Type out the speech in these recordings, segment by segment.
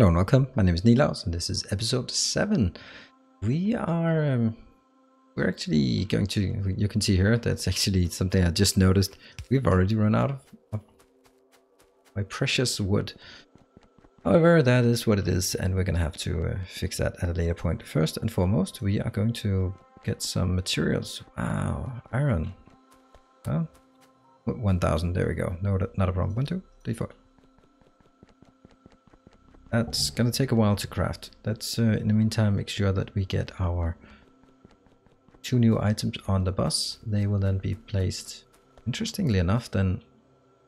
Hello and welcome. My name is Nilaus and this is episode 7. We're actually going to, you can see here, that's actually something I just noticed. We've already run out of my precious wood. However, that is what it is and we're going to have to fix that at a later point. First and foremost, we are going to get some materials. Wow, iron. Well, 1000, there we go. No, not a problem. 1, 2, 3, 4. That's gonna take a while to craft. Let's in the meantime make sure that we get our 2 new items on the bus. They will then be placed. Interestingly enough, then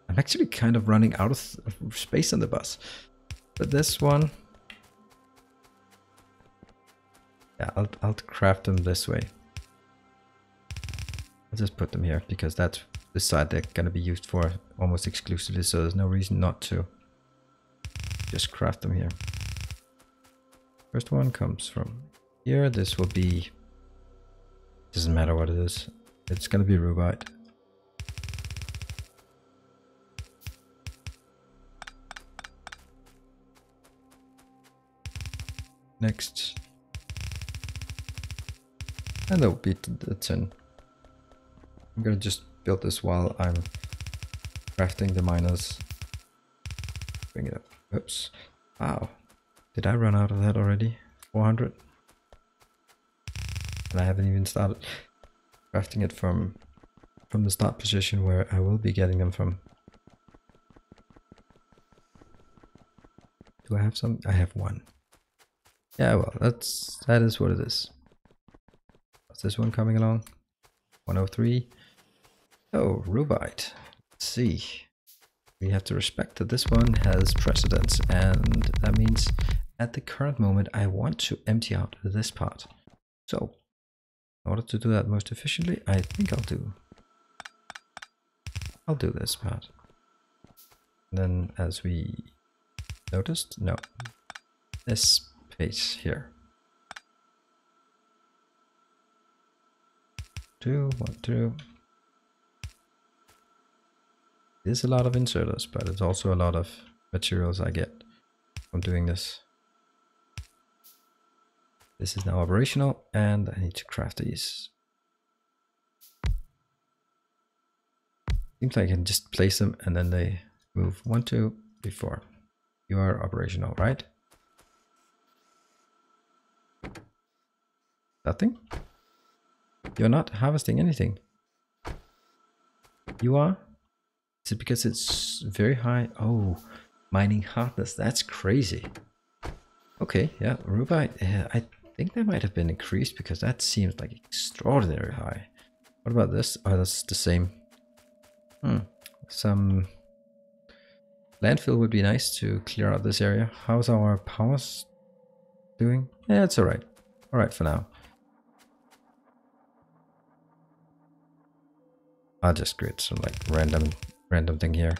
I'm actually kind of running out of space on the bus. But this one, yeah, I'll craft them this way. I'll just put them here because that's the side they're gonna be used for almost exclusively. So there's no reason not to just craft them here. First one comes from here. This will be, doesn't matter what it is, it's gonna be rubite. Next, and that will be the tin. I'm gonna just build this while I'm crafting the miners. Bring it up. Oops. Wow. Did I run out of that already? 400? And I haven't even started crafting it from the start position where I will be getting them from. Do I have some? I have 1. Yeah, well, that is what it is. What's this one coming along? 103. Oh, rubite. Let's see. We have to respect that this one has precedence, and that means at the current moment I want to empty out this part. So in order to do that most efficiently, I think I'll do this part. And then as we noticed, no, this space here. 2, 1, 2. There's a lot of inserters, but it's also a lot of materials I get from doing this. This is now operational and I need to craft these. Seems like I can just place them and then they move 1, 2, 3, 4. You are operational, right? Nothing? You're not harvesting anything. You are? Is it because it's very high? Oh, mining hardness. That's crazy. Okay, yeah, rubite. I think that might have been increased because that seems like extraordinarily high. What about this? Oh, that's the same. Some landfill would be nice to clear out this area. How's our powers doing? Yeah, it's alright. Alright for now. I'll just create some like random thing here.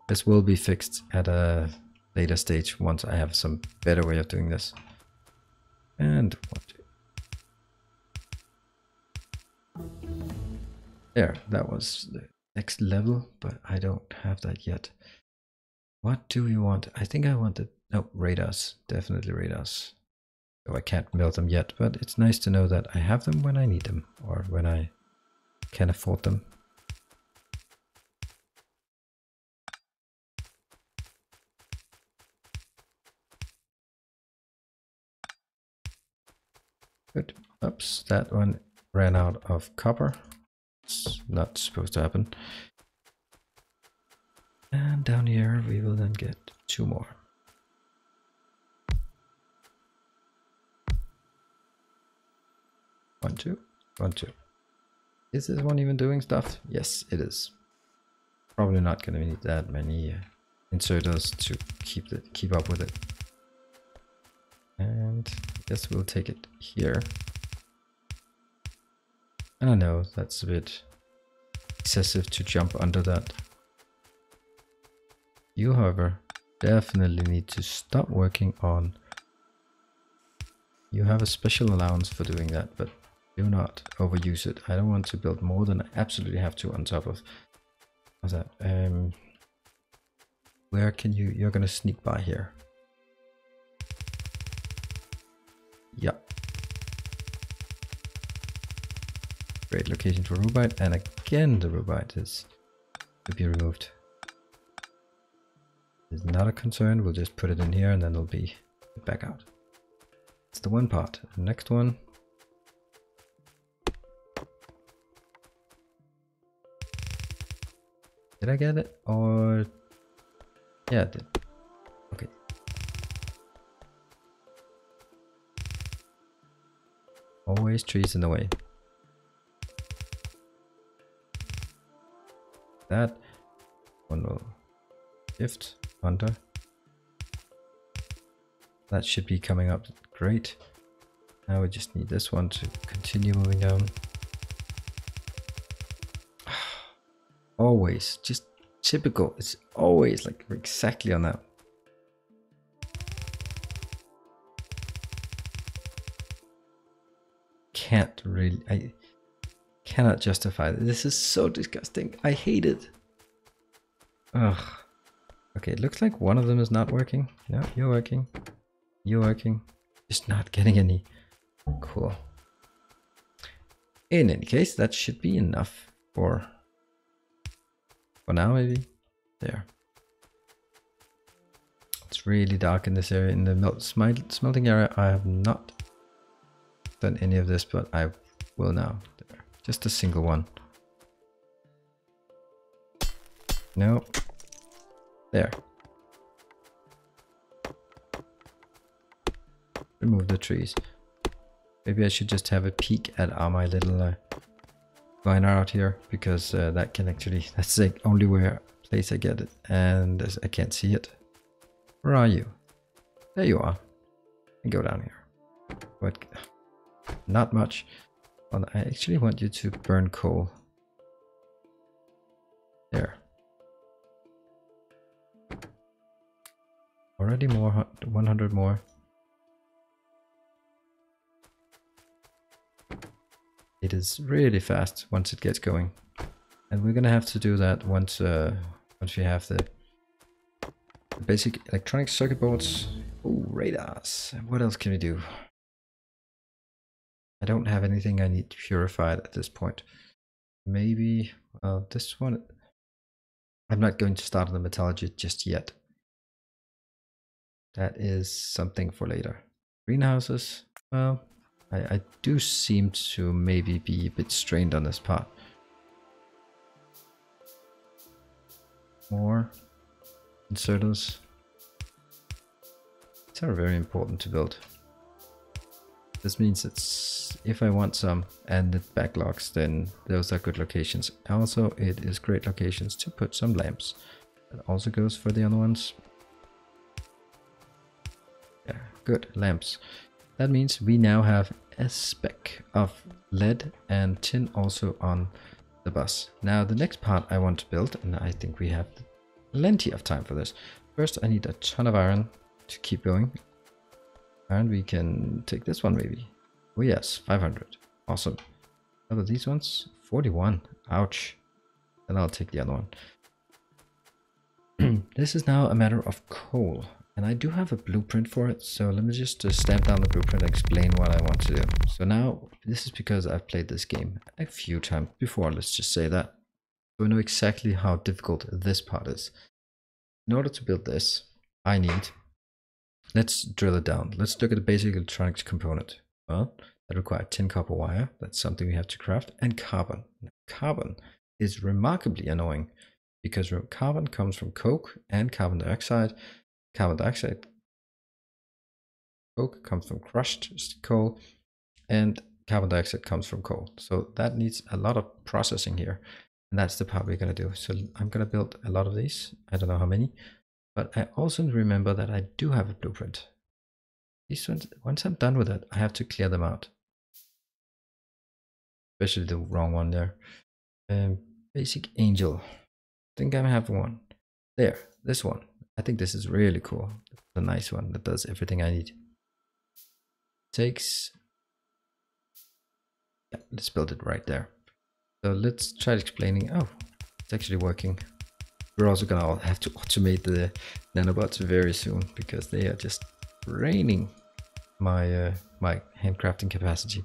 This will be fixed at a later stage once I have some better way of doing this. And 1, 2. There, that was the next level, but I don't have that yet. What do we want? I think I wanted, no, radars, definitely radars. So I can't build them yet, but it's nice to know that I have them when I need them or when I can afford them. Good. Oops, that one ran out of copper. It's not supposed to happen. And down here we will then get 2 more. One, 2, 1, 2. Is this one even doing stuff? Yes, it is. Probably not going to need that many inserters to keep up with it. And I guess we'll take it here. And I know that's a bit excessive to jump under that. You, however, definitely need to stop working on. You have a special allowance for doing that, but do not overuse it. I don't want to build more than I absolutely have to on top of that. Where can you're gonna sneak by here. Yep. Great location for Rubite, and again the Rubite is to be removed. It's not a concern, we'll just put it in here and then it'll be back out. It's the one part. The next one. Did I get it? Or yeah, I did. Okay. Always trees in the way. That one will shift under. That should be coming up great. Now we just need this one to continue moving down. Always, just typical. It's always like exactly on that. Can't really, I cannot justify this. This is so disgusting. I hate it. Ugh. Okay, it looks like one of them is not working. No, you're working. You're working. Just not getting any. Cool. In any case, that should be enough for now, maybe. There. It's really dark in this area. In the smelting area, I have not done any of this, but I will now. There. Just a single one. No. There. Remove the trees. Maybe I should just have a peek at my little liner out here, because that can actually, that's the only place I get it, and I can't see it. Where are you? There you are. And go down here. But not much. Well, I actually want you to burn coal. There. Already more, 100 more. It is really fast once it gets going, and we're gonna have to do that once we have the basic electronic circuit boards. Oh, radars. What else can we do? I don't have anything I need purified at this point. Maybe this one. I'm not going to start on the metallurgy just yet. That is something for later. Greenhouses. Well, I do seem to maybe be a bit strained on this part. More inserters. These are very important to build. This means it's, if I want some and it backlogs, then those are good locations. Also, it is great locations to put some lamps. That also goes for the other ones. Yeah, good, lamps. That means we now have a spec of lead and tin also on the bus. Now the next part I want to build, and I think we have plenty of time for this. First I need a ton of iron to keep going. And we can take this one maybe. Oh yes, 500. Awesome. How about these ones? 41. Ouch. Then I'll take the other one. This is now a matter of coal. And I do have a blueprint for it, so let me just stamp down the blueprint and explain what I want to do. So now, this is because I've played this game a few times before, let's just say that. So I know exactly how difficult this part is. In order to build this, I need, let's drill it down. Let's look at the basic electronics component. Well, that requires tin copper wire, that's something we have to craft, and carbon. Carbon is remarkably annoying, because carbon comes from coke and carbon dioxide. Carbon dioxide, coke comes from crushed coal, and carbon dioxide comes from coal. So that needs a lot of processing here, and that's the part we're going to do. So I'm going to build a lot of these. I don't know how many, but I also remember that I do have a blueprint. These ones, once I'm done with it, I have to clear them out. Especially the wrong one there. Basic angel. I think I have one. There, this one. I think this is really cool. It's a nice one that does everything I need. Takes, yeah, let's build it right there. So let's try explaining. Oh, it's actually working We're also gonna have to automate the nanobots very soon because they are just draining my my handcrafting capacity.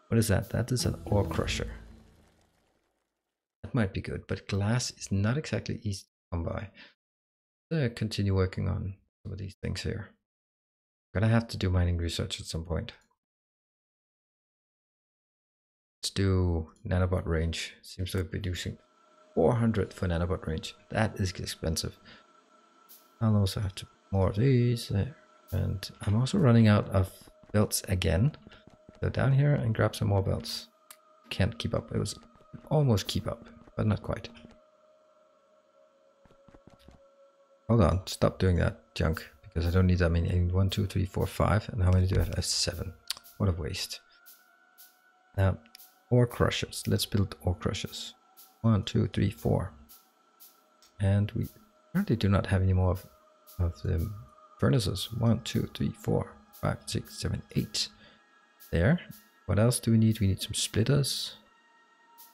What is that? That is an ore crusher. That might be good, but glass is not exactly easy to come by. Continue working on some of these things here. Gonna have to do mining research at some point. Let's do nanobot range. Seems to be reducing 400 for nanobot range. That is expensive. I'll also have to put more of these there. And I'm also running out of belts again. Go down here and grab some more belts. Can't keep up. It was almost keep up, but not quite. Hold on, stop doing that junk because I don't need that many. I need 1, 2, 3, 4, 5. And how many do I have? I have 7. What a waste. Now, ore crushers. Let's build ore crushers. 1, 2, 3, 4. And we apparently do not have any more of the furnaces. 1, 2, 3, 4, 5, 6, 7, 8. There. What else do we need? We need some splitters.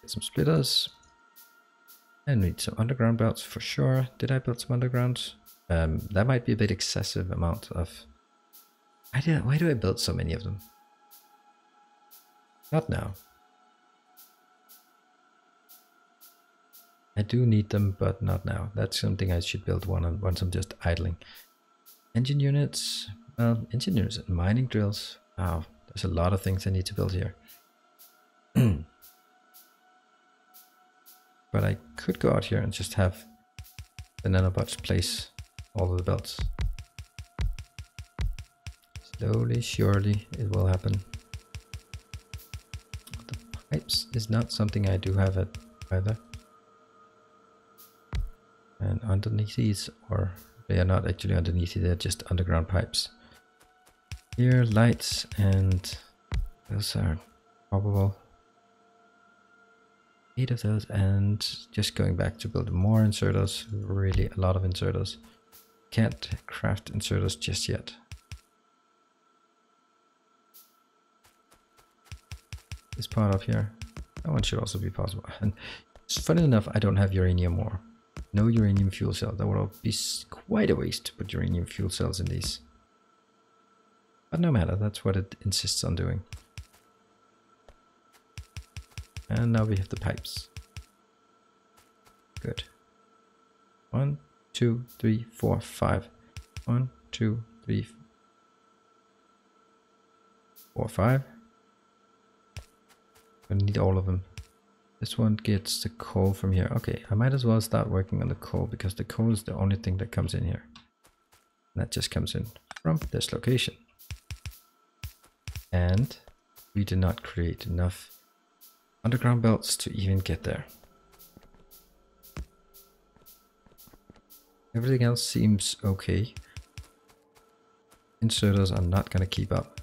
Get some splitters. And we need some underground belts for sure. Did I build some undergrounds? That might be a bit excessive amount of... Why do I build so many of them? Not now. I do need them, but not now. That's something I should build once I'm just idling. Engine units. Well, engine units and mining drills. Wow, there's a lot of things I need to build here. But I could go out here and just have the nanobots place all of the belts. Slowly, surely, it will happen. The pipes is not something I do have at either. And underneath these, or they are not actually underneath, they're just underground pipes. Here, lights, and those are probable. 8 of those, and just going back to build more inserters. Really a lot of inserters. Can't craft inserters just yet. This part up here, that one should also be possible. And funny enough, I don't have uranium ore. No uranium fuel cell. That would be quite a waste to put uranium fuel cells in these. But no matter, that's what it insists on doing. And now we have the pipes. Good. 1, 2, 3, 4, 5. 1, 2, 3, 4, 5. I need all of them. This one gets the coal from here. Okay, I might as well start working on the coal because the coal is the only thing that comes in here. And that just comes in from this location. And we did not create enough underground belts to even get there. Everything else seems okay. Inserters are not going to keep up.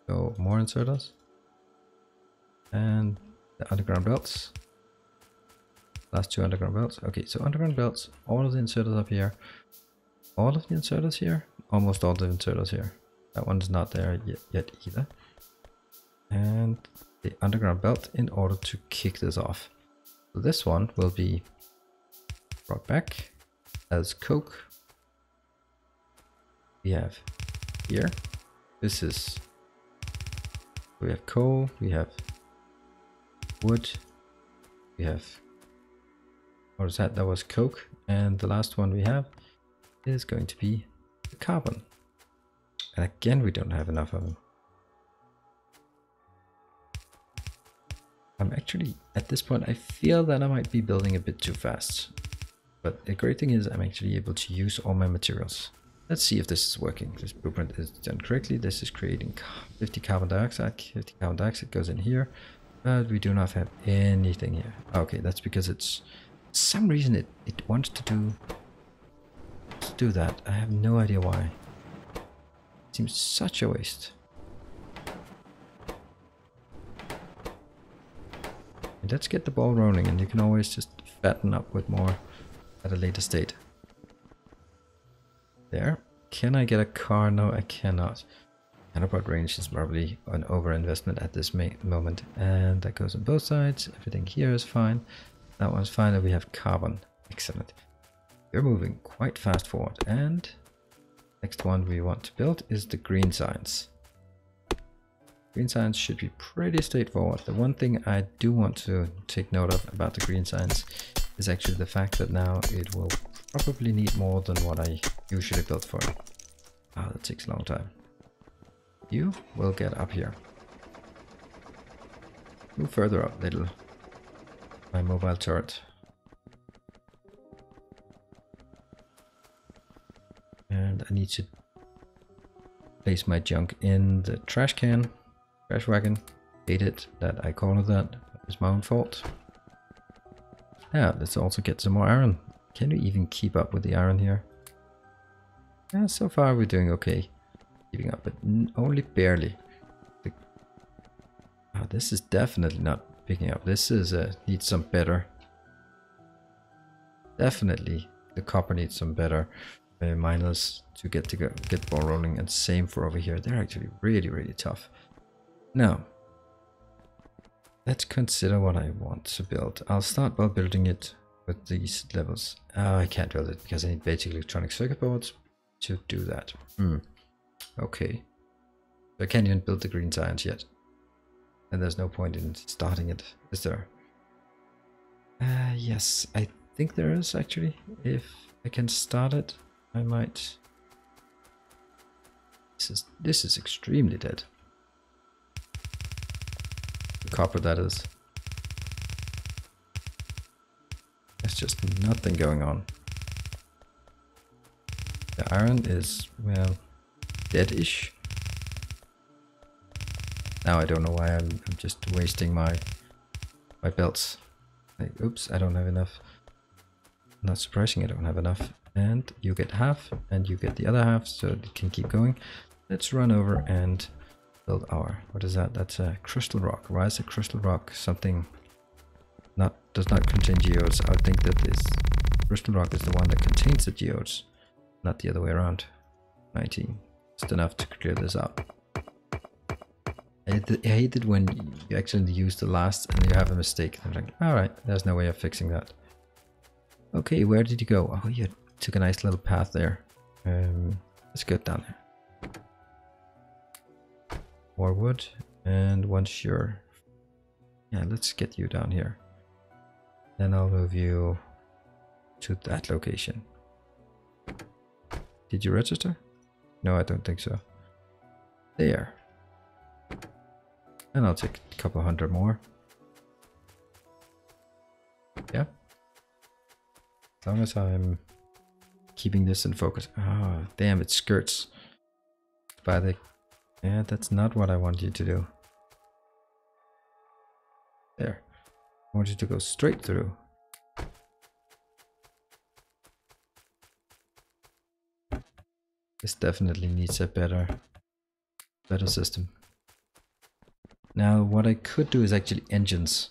So more inserters. And the underground belts. Last 2 underground belts. Okay, so underground belts, all of the inserters up here. All of the inserters here. Almost all the inserters here. That one's not there yet either. And the underground belt in order to kick this off. So this one will be brought back as coke. We have here, this is, we have coal, we have wood, we have, what is that? That was coke. And the last one we have is going to be the carbon. And again, we don't have enough of them. I'm actually, at this point, I feel that I might be building a bit too fast. But the great thing is I'm actually able to use all my materials. Let's see if this is working. This blueprint is done correctly. This is creating 50 carbon dioxide. 50 carbon dioxide goes in here. But we do not have anything here. Okay, that's because it's, for some reason it wants to do that. I have no idea why. It seems such a waste. Let's get the ball rolling, and you can always just fatten up with more at a later state. There. Can I get a car? No, I cannot. Nanobot range is probably an overinvestment at this moment. And that goes on both sides. Everything here is fine. That one's fine, and we have carbon. Excellent. we're moving quite fast forward. And next one we want to build is the green signs. Green signs should be pretty straightforward. The one thing I do want to take note of about the green signs is actually the fact that now it will probably need more than what I usually build for it. Ah, that takes a long time. You will get up here. Move further up, little my mobile turret. And I need to place my junk in the trash can, trash wagon. Hate it that I call it that. It's my own fault. Yeah, let's also get some more iron. Can we even keep up with the iron here? Yeah, so far we're doing okay. Keeping up, but only barely. Oh, this is definitely not picking up. This is needs some better. Definitely, the copper needs some better miners to get ball rolling, and same for over here. They're actually really tough. Now, let's consider what I want to build. I'll start by building it with these levels. I can't build it because I need basic electronic circuit boards to do that. Okay. I can't even build the green science yet. And there's no point in starting it, is there? Yes, I think there is actually. If I can start it, I might. This is extremely dead. The copper, that is. There's just nothing going on. The iron is, well, dead-ish. Now I don't know why I'm just wasting my belts. Like, oops, I don't have enough. Not surprising, I don't have enough. And you get half, and you get the other half, so it can keep going. Let's run over and build our, what is that? That's a crystal rock. Why is a crystal rock something does not contain geodes? I would think that this crystal rock is the one that contains the geodes, not the other way around. 19. Just enough to clear this out. I hate it when you actually use the last and you have a mistake. I'm like, alright, there's no way of fixing that. Okay, where did you go? Oh, you took a nice little path there. Let's go down there. More wood, and once you're... Yeah, let's get you down here. Then I'll move you to that location. Did you register? No, I don't think so. There. And I'll take a couple hundred more. Yeah. As long as I'm keeping this in focus. Oh, damn, it skirts by the... Yeah, that's not what I want you to do. There. I want you to go straight through. This definitely needs a better system. Now, what I could do is actually engines.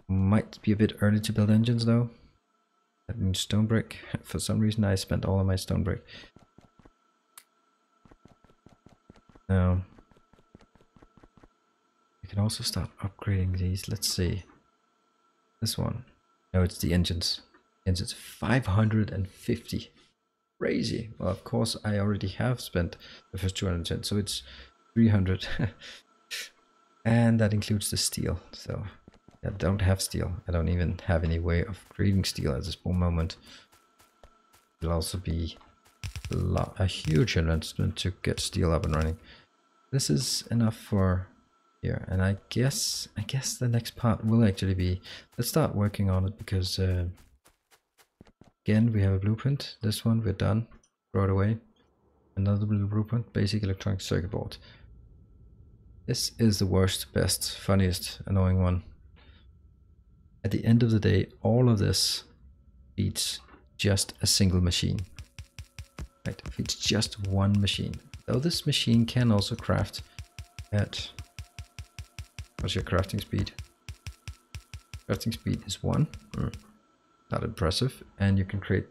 Might be a bit early to build engines though. That means stone brick. For some reason I spent all of my stone brick. Now, we can also start upgrading these. Let's see. This one. No, it's the engines. Engines 550. Crazy. Well, of course, I already have spent the first 210, so it's 300. And that includes the steel. So I don't have steel. I don't even have any way of creating steel at this moment. It'll also be a huge investment to get steel up and running. This is enough for here, and I guess the next part will actually be, let's start working on it, because again we have a blueprint. This one we're done, throw it away. Another blueprint, basic electronic circuit board. This is the worst, best, funniest, annoying one. At the end of the day, all of this feeds just a single machine. Right, it feeds just one machine. Though this machine can also craft at... What's your crafting speed? Crafting speed is 1. Not impressive. And you can create...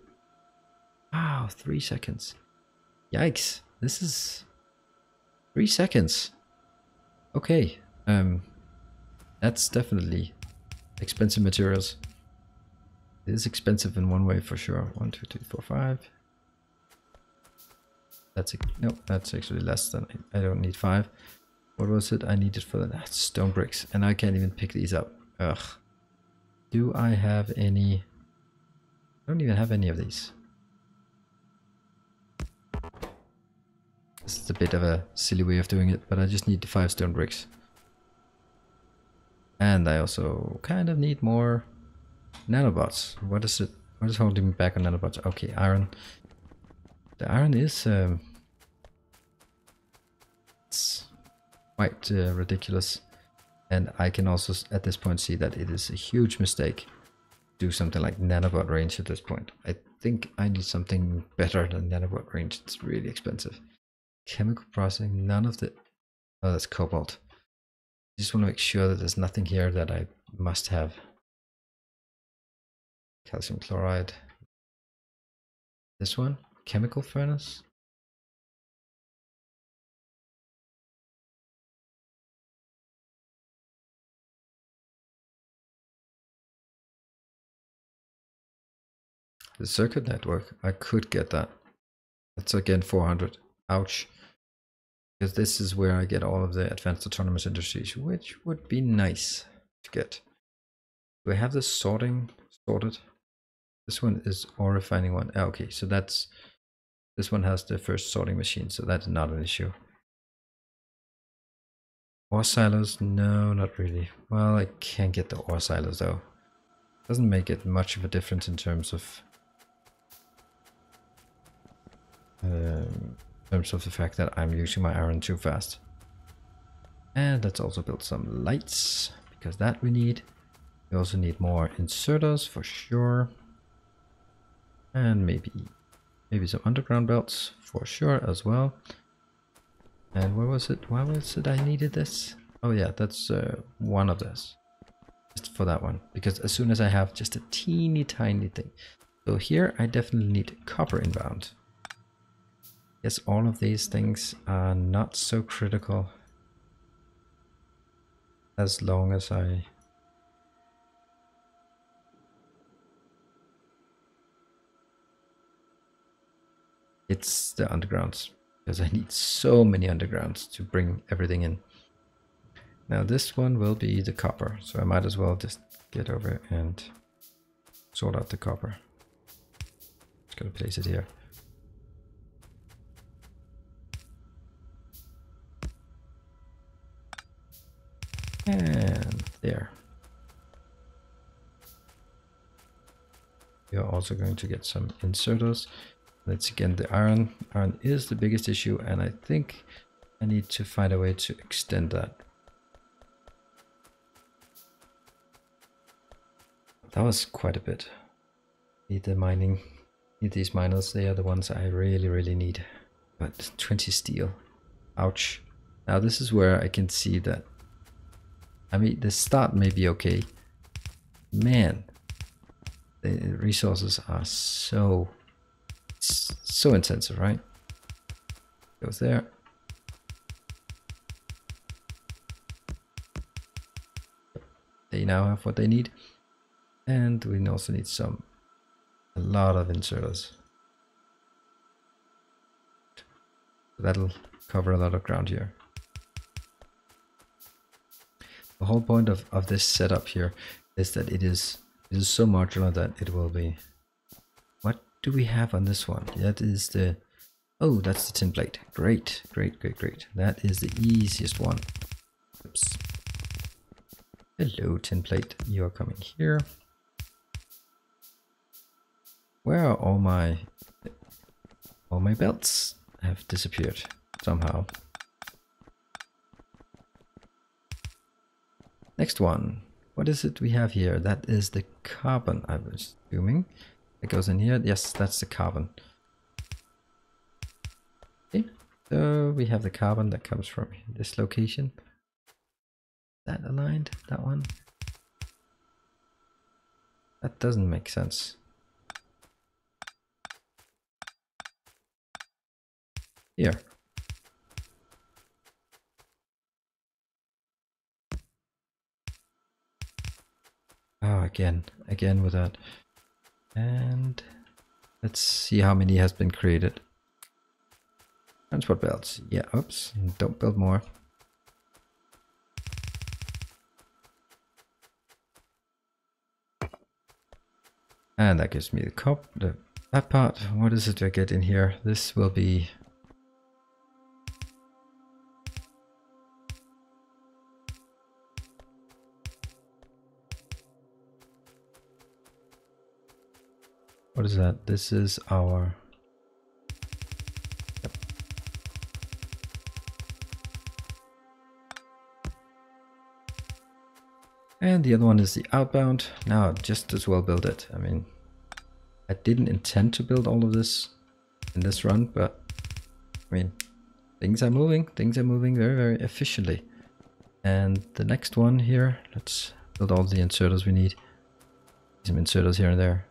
Wow, 3 seconds. Yikes. This is... 3 seconds. Okay, that's definitely expensive materials. It is expensive in one way for sure. 1, 2, 3, 4, 5. No, that's actually less than I don't need 5. What was it I needed for that? Stone bricks, and I can't even pick these up. Ugh. Do I have any? I don't even have any of these. This is a bit of a silly way of doing it, but I just need the 5 stone bricks. And I also kind of need more nanobots. What is it? What is holding me back on nanobots? Okay, iron. The iron is it's quite ridiculous, and I can also at this point see that it is a huge mistake to do something like nanobot range at this point. I think I need something better than nanobot range. It's really expensive. Chemical processing, none of the... Oh, that's cobalt. I just want to make sure that there's nothing here that I must have. Calcium chloride. This one, chemical furnace. The circuit network, I could get that. That's again 400. Ouch. Because this is where I get all of the advanced autonomous industries, which would be nice to get. Do I have the sorting sorted? This one is ore refining one. Oh, okay, so that's... This one has the first sorting machine, so that's not an issue. Ore silos? No, not really. Well, I can get the ore silos though. Doesn't make it much of a difference in terms of the fact that I'm using my iron too fast. And let's also build some lights, because that we need. We also need more inserters for sure. And maybe some underground belts for sure as well. And where was it? Why was it I needed this? Oh yeah, that's one of this. Just for that one. Because as soon as I have just a teeny tiny thing. So here I definitely need copper inbound. Yes, all of these things are not so critical. As long as I... It's the undergrounds. Because I need so many undergrounds to bring everything in. Now this one will be the copper. So I might as well just get over and sort out the copper. Just gonna place it here. And there. We are also going to get some inserters. Let's again the iron. Iron is the biggest issue, and I think I need to find a way to extend that. That was quite a bit. Need the mining. Need these miners. They are the ones I really need. But 20 steel. Ouch. Now this is where I can see that. I mean, the start may be okay. Man, the resources are so intensive, right? Goes there. They now have what they need. And we also need a lot of inserters. That'll cover a lot of ground here. The whole point of this setup here is that it is so modular that it will be... What do we have on this one? That is the... Oh, that's the tin plate. Great. That is the easiest one. Oops. Hello, tin plate. You are coming here. Where are all my belts? Have disappeared somehow. Next one. What is it we have here? That is the carbon, I was assuming. It goes in here. Yes, that's the carbon. Okay, so we have the carbon that comes from this location. That aligned? That one? That doesn't make sense. Here. Oh, again with that. And let's see how many has been created. Transport belts. Yeah, oops. Don't build more. And that gives me that part. What is it I get in here? This will be... What is that? This is our... Yep. And the other one is the outbound. Now, just as well build it. I mean, I didn't intend to build all of this in this run, but I mean, things are moving very, very efficiently. And the next one here, let's build all the inserters we need. Some inserters here and there.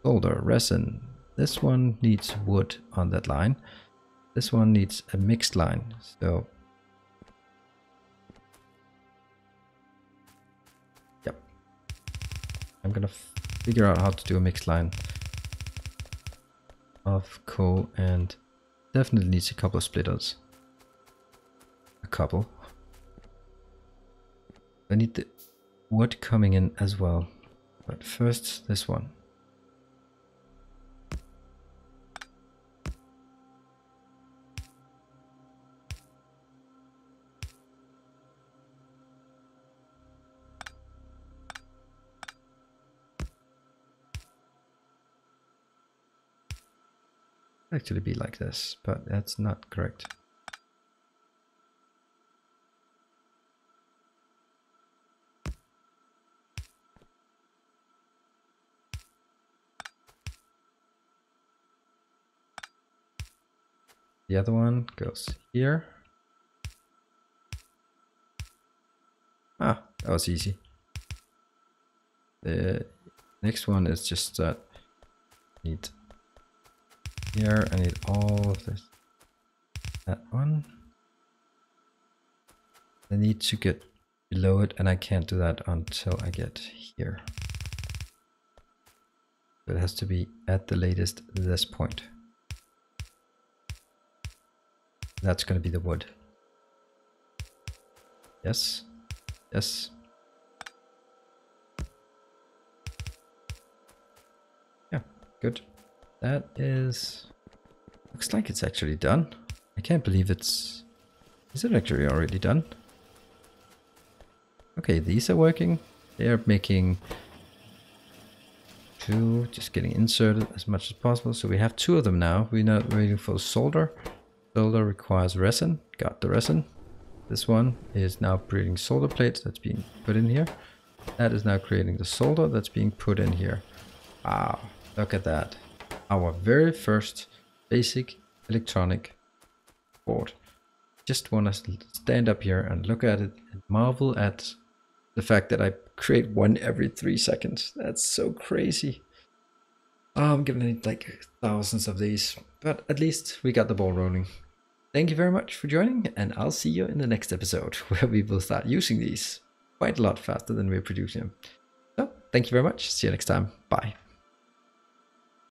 Solder, resin. This one needs wood on that line. This one needs a mixed line. So, yep. I'm gonna figure out how to do a mixed line of coal, and definitely needs a couple of splitters. A couple. I need the wood coming in as well. But first, this one. Actually be like this, but that's not correct. The other one goes here. Ah, that was easy. The next one is just that need here, I need all of this. That one. I need to get below it, and I can't do that until I get here. So it has to be at the latest this point. That's going to be the wood. Yes. Yes. Yeah, good. That is... Looks like it's actually done. I can't believe it's... Is it actually already done? Okay, these are working. They are making two, just getting inserted as much as possible. So we have two of them now. We're not waiting for solder. Solder requires resin. Got the resin. This one is now creating solder plates that's being put in here. That is now creating the solder that's being put in here. Wow, look at that. Our very first basic electronic board. Just want to stand up here and look at it and marvel at the fact that I create one every 3 seconds. That's so crazy. Oh, I'm gonna need like thousands of these, but at least we got the ball rolling. Thank you very much for joining, and I'll see you in the next episode where we will start using these quite a lot faster than we're producing them. So, thank you very much. See you next time. Bye.